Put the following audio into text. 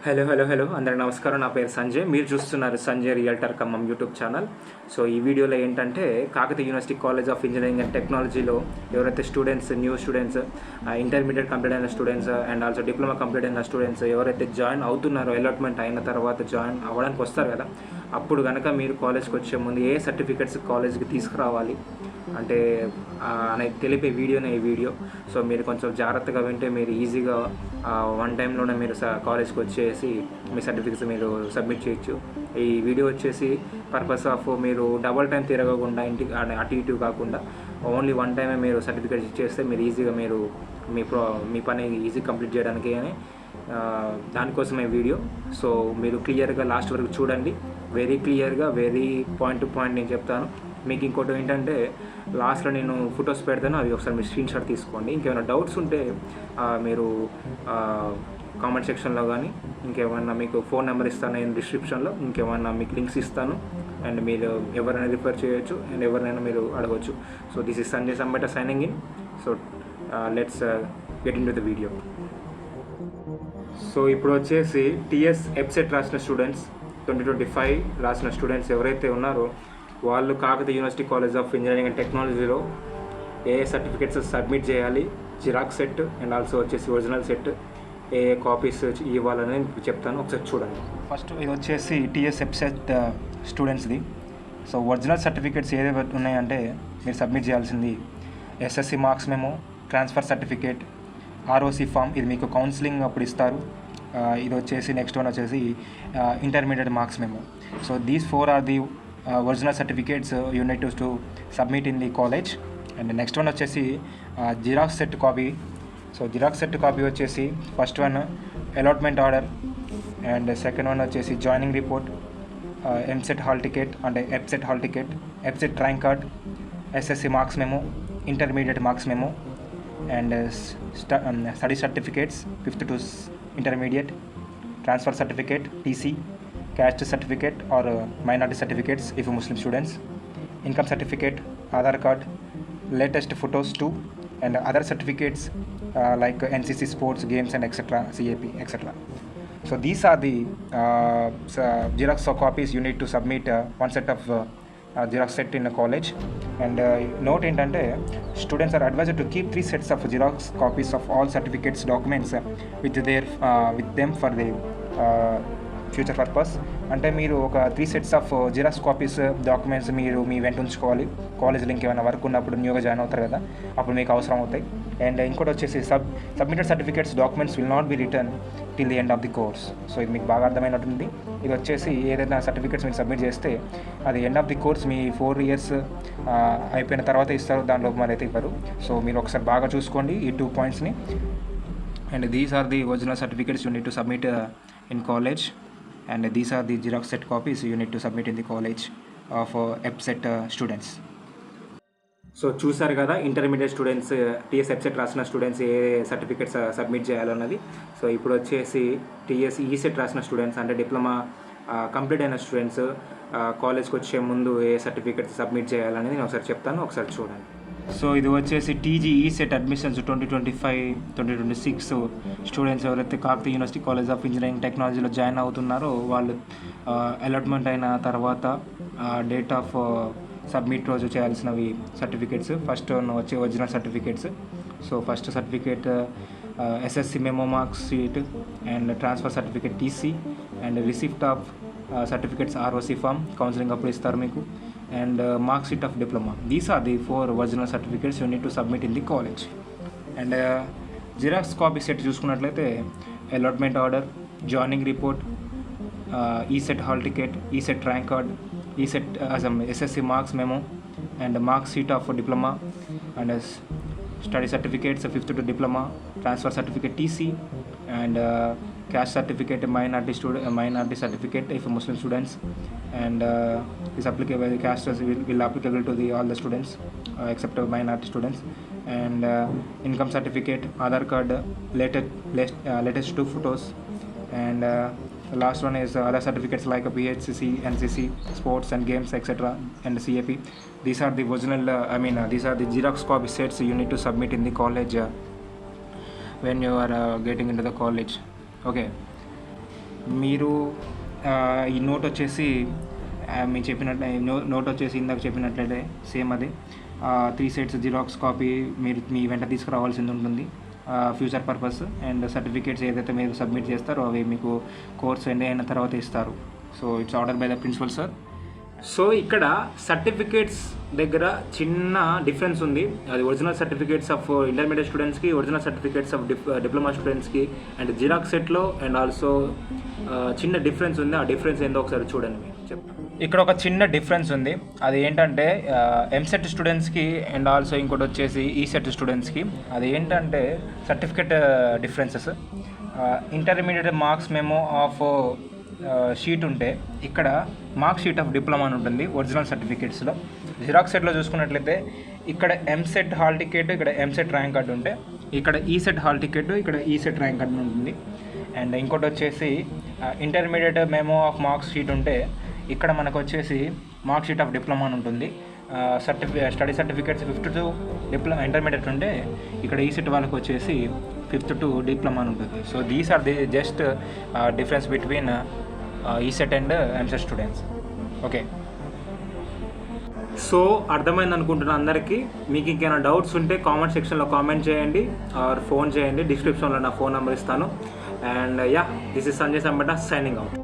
Hello అందరికి నమస్కారం. నా పేరు సంజయ్. మీరు చూస్తున్నారు Sanjay realtor Khammam YouTube channel. So ఈ వీడియోలో ఏంటంటే Kakatiya university college of engineering and టెక్నాలజీలో ఎవరైతే students, new students, intermediate complete అయిన students and also diploma complete అయిన స్టూడెంట్స్ ఎవరైతే జాయిన్ అవుతున్నారో, అలాట్మెంట్ అయిన తర్వాత జాయిన్ అవ్వడానికి వస్తారు కదా, అప్పుడు కనుక మీరు కాలేజ్కి వచ్చే ముందు ఏ సర్టిఫికెట్స్ కాలేజ్కి తీసుకురావాలి అంటే అనేది తెలిపే వీడియోనే ఈ వీడియో. సో మీరు కొంచెం జాగ్రత్తగా వింటే మీరు ఈజీగా వన్ టైంలోనే మీరు కాలేజ్కి వచ్చేసి మీ సర్టిఫికెట్స్ మీరు సబ్మిట్ చేయొచ్చు. ఈ వీడియో వచ్చేసి పర్పస్ ఆఫ్ మీరు డబల్ టైం తిరగకుండా ఇంటికి అటు ఇటు కాకుండా ఓన్లీ వన్ టైమే మీరు సర్టిఫికెట్స్ ఇచ్చేస్తే మీరు ఈజీగా మీరు మీ పని ఈజీ కంప్లీట్ చేయడానికి అని దానికోసమే వీడియో. సో మీరు క్లియర్గా లాస్ట్ వరకు చూడండి. వెరీ క్లియర్గా, వెరీ పాయింట్ టు పాయింట్ నేను చెప్తాను. మీకు ఇంకోటి ఏంటంటే లాస్ట్లో నేను ఫొటోస్ పెడతాను, అవి ఒకసారి మీరు స్క్రీన్ షాట్ తీసుకోండి. ఇంకేమైనా డౌట్స్ ఉంటే మీరు కామెంట్ సెక్షన్లో కానీ, ఇంకేమైనా మీకు ఫోన్ నెంబర్ ఇస్తాను నేను డిస్క్రిప్షన్లో, ఇంకేమైనా మీకు లింక్స్ ఇస్తాను అండ్ మీరు ఎవరైనా రిఫర్ చేయొచ్చు అండ్ ఎవరినైనా మీరు అడగవచ్చు. So this is Sanjay Sambata signing in. So let's get into the video. So ఇప్పుడు వచ్చేసి టీఎస్ వెబ్సైట్ రాసిన స్టూడెంట్స్, 2025 రాసిన స్టూడెంట్స్ ఎవరైతే ఉన్నారో వాళ్ళు Kakatiya university college of engineering and టెక్నాలజీలో ఏ సర్టిఫికేట్స్ సబ్మిట్ చేయాలి, జిరాక్స్ సెట్ అండ్ ఆల్సో వచ్చేసి ఒరిజినల్ సెట్ ఏ కాపీస్ ఇవ్వాలని చెప్తాను, ఒకసారి చూడండి. ఫస్ట్ ఇది వచ్చేసి టీఎస్ వెబ్సైట్ స్టూడెంట్స్ది. సో ఒరిజినల్ సర్టిఫికేట్స్ ఏదైతే ఉన్నాయంటే మీరు సబ్మిట్ చేయాల్సింది SSC marks memo, transfer certificate, ROC form, ఇది మీకు కౌన్సిలింగ్ అప్పుడు ఇస్తారు. ఇది వచ్చేసి నెక్స్ట్ వన్ వచ్చేసి intermediate marks memo. So these 4 are the original certificates you need to submit in the college. And next one వచ్చేసి xerox set copy. So xerox set copy వచ్చేసి first one allotment order and second one వచ్చేసి joining report, EAMCET hall ticket అంటే EAPCET hall ticket, EAPCET rank card, SSC marks memo, intermediate marks memo and study certificates 5th to intermediate, transfer certificate, TC, caste certificate or minority certificates if Muslim students, income certificate, Aadhaar card, latest photos too, and other certificates like NCC sports, games and etc., CAP, etc. So these are the Xerox copies you need to submit one set of Xerox set in a college. And note ఏంటంటే students are advised to keep 3 sets of Xerox copies of all certificates documents with them for the future purpose. అంటే మీరు ఒక 3 sets of xerox copies documents మీరు మీ వెంట ఉంచుకోవాలి. కాలేజ్లో ఇంకేమైనా work ఉన్నప్పుడు న్యూగా జాయిన్ అవుతారు కదా, అప్పుడు మీకు అవసరం అవుతాయి. అండ్ ఇంకోటి వచ్చేసి submitted certificates documents will not be return till the end of the course. So ఇది మీకు బాగా అర్థమైనట్టుంది. ఇది వచ్చేసి ఏదైనా సర్టిఫికేట్స్ మీరు సబ్మిట్ చేస్తే అది end of the course me 4 years అయిపోయిన తర్వాత ఇస్తారు, దానిలో మరి అయితే ఇవ్వరు. సో మీరు ఒకసారి బాగా చూసుకోండి ఈ 2 pointsని. And these are the original certificates you need to submit in college. And these are the Xerox set copies you need to submit in the college of EBSET students. So చూసారు కదా intermediate students, TS website రాసిన students ఏ certificates submit చేయాలన్నది. So ఇప్పుడు వచ్చేసి TS ECET రాసిన students అంటే diploma complete అయిన students కాలేజ్కి వచ్చే ముందు ఏ సర్టిఫికేట్స్ సబ్మిట్ చేయాలనేది నేను ఒకసారి చెప్తాను, ఒకసారి చూడండి. సో ఇది వచ్చేసి టీజీ ఈసెట్ అడ్మిషన్స్ 2025-2026 స్టూడెంట్స్ ఎవరైతే Kakatiya university college of engineering టెక్నాలజీలో జాయిన్ అవుతున్నారో వాళ్ళు అలాట్మెంట్ అయిన తర్వాత డేట్ ఆఫ్ సబ్మిట్ రోజు చేయాల్సినవి సర్టిఫికేట్స్. ఫస్ట్ వచ్చే original certificates. So first certificate SSC memo marks sheet and transfer certificate TC and receipt of certificates ROC form, counselling అప్పుడు ఇస్తారు మీకు, and mark sheet of diploma. These are the 4 original certificates you need to submit in the college. And Xerox copy set చూసుకున్నట్లయితే allotment order, joining report, ECET hall ticket, ECET rank card, ECET SSC marks memo and mark sheet of diploma and study certificates 5th to diploma, transfer certificate TC and caste certificate, minority certificate if Muslim students, and is applicable, caste will applicable to all the students except minority students. And income certificate, Aadhaar card, latest 2 photos, and last one is other certificates like BHCC, NCC, sports and games, etc., and CAP. These are the original these are the Xerox copy sets you need to submit in the college when you are getting into the college. Okay. మీరు ఈ note వచ్చేసి మీరు చెప్పినట్టు note వచ్చేసి ఇందాక చెప్పినట్లయితే same అది 3 sets xerox copy మీరు మీ వెంట తీసుకురావాల్సింది ఉంటుంది ఫ్యూచర్ పర్పస్. అండ్ సర్టిఫికేట్స్ ఏదైతే మీరు సబ్మిట్ చేస్తారో అవి మీకు కోర్స్ ఎండ్ అయిన తర్వాత ఇస్తారు. So it's order by the principal sir. So ఇక్కడ సర్టిఫికేట్స్ దగ్గర చిన్న డిఫరెన్స్ ఉంది. అది ఒరిజినల్ సర్టిఫికేట్స్ ఆఫ్ ఇంటర్మీడియట్ స్టూడెంట్స్కి, ఒరిజినల్ సర్టిఫికేట్స్ ఆఫ్ డిప్లొమా స్టూడెంట్స్కి అండ్ జిరాక్స్ సెట్లో అండ్ ఆల్సో చిన్న డిఫరెన్స్ ఉంది. ఆ డిఫరెన్స్ ఏందో ఒకసారి చూడండి. మీరు చెప్తాను. ఇక్కడ ఒక చిన్న డిఫరెన్స్ ఉంది. అది ఏంటంటే ఎంసెట్ స్టూడెంట్స్కి అండ్ ఆల్సో ఇంకోటి వచ్చేసి ఈసెట్ స్టూడెంట్స్కి. అది ఏంటంటే certificate differences. Intermediate marks memo of sheet ఉంటే ఇక్కడ మార్క్ షీట్ ఆఫ్ డిప్లొమా అని ఉంటుంది ఒరిజినల్ సర్టిఫికేట్స్లో. జిరాక్స్ సెట్లో చూసుకున్నట్లయితే ఇక్కడ ఎంసెట్ హాల్ టికెట్, ఇక్కడ ఎంసెట్ ర్యాంక్ కార్డు ఉంటే ఇక్కడ ఈసెట్ హాల్ టికెట్, ఇక్కడ ఈసెట్ ర్యాంక్ కార్డు ఉంటుంది. అండ్ ఇంకోటి వచ్చేసి intermediate memo of marks sheet ఉంటే ఇక్కడ మనకు వచ్చేసి మార్క్ షీట్ ఆఫ్ డిప్లొమా అని ఉంటుంది. Study certificates 5th to intermediate ఉంటే ఇక్కడ ఈసెట్ వాళ్ళకి వచ్చేసి 5th to డిప్లొమా అని ఉంటుంది. So these are the just difference between ECET and EAMCET students. Okay, so అర్థమైంది అనుకుంటున్నాను అందరికీ. మీకు ఇంకేమైనా డౌట్స్ ఉంటే కామెంట్ సెక్షన్లో కామెంట్ చేయండి ఆర్ ఫోన్ చేయండి. డిస్క్రిప్షన్లో నా ఫోన్ నెంబర్ ఇస్తాను. And yeah, this is Sanjay Sambata signing out.